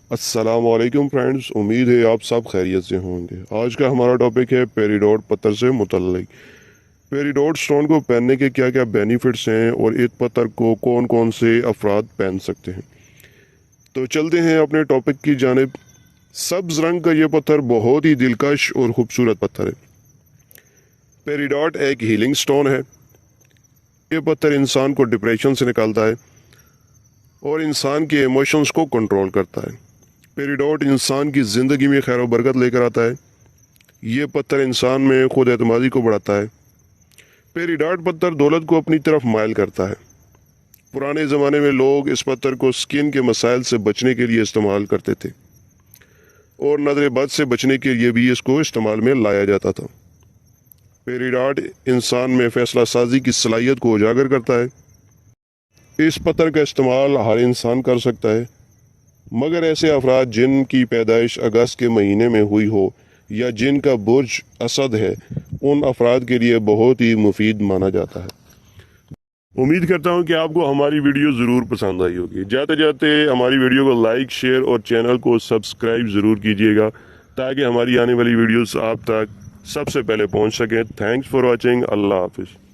السلام علیکم فرینڈز، امید ہے آپ سب خیریت سے ہوں گے۔ آج کا ہمارا ٹاپک ہے پیریڈوٹ پتھر سے متعلق۔ پیریڈوٹ سٹون کو پہننے کے کیا کیا بینیفٹس ہیں اور ایک پتھر کو کون کون سے افراد پہن سکتے ہیں۔ تو چلتے ہیں اپنے ٹاپک کی جانب۔ سبز رنگ کا یہ پتھر بہت ہی دلکش اور خوبصورت پتھر ہے۔ پیریڈوٹ ایک ہیلنگ سٹون ہے۔ یہ پتھر انسان کو ڈپریشن سے نکالتا ہے اور انسان کے ایموشنز کو کنٹرول کرتا ہے۔ پیریڈوٹ انسان کی زندگی میں خیر و برکت لے کر آتا ہے۔ یہ پتھر انسان میں خود اعتمادی کو بڑھاتا ہے۔ پیریڈوٹ پتھر دولت کو اپنی طرف مائل کرتا ہے۔ پرانے زمانے میں لوگ اس پتھر کو سکن کے مسائل سے بچنے کے لیے استعمال کرتے تھے اور نظر بد سے بچنے کے لیے بھی اس کو استعمال میں لایا جاتا تھا۔ پیریڈوٹ انسان میں فیصلہ سازی کی صلاحیت کو اجاگر کرتا ہے۔ اس پتھر کا استعمال ہر انسان کر سکتا ہے، مگر ایسے افراد جن کی پیدائش اگست کے مہینے میں ہوئی ہو یا جن کا برج اسد ہے، ان افراد کے لیے بہت ہی مفید مانا جاتا ہے۔ امید کرتا ہوں کہ آپ کو ہماری ویڈیو ضرور پسند آئی ہوگی۔ جاتے جاتے ہماری ویڈیو کو لائک، شیئر اور چینل کو سبسکرائب ضرور کیجیے گا تاکہ ہماری آنے والی ویڈیوز آپ تک سب سے پہلے پہنچ سکیں۔ Thanks for watching. اللہ حافظ۔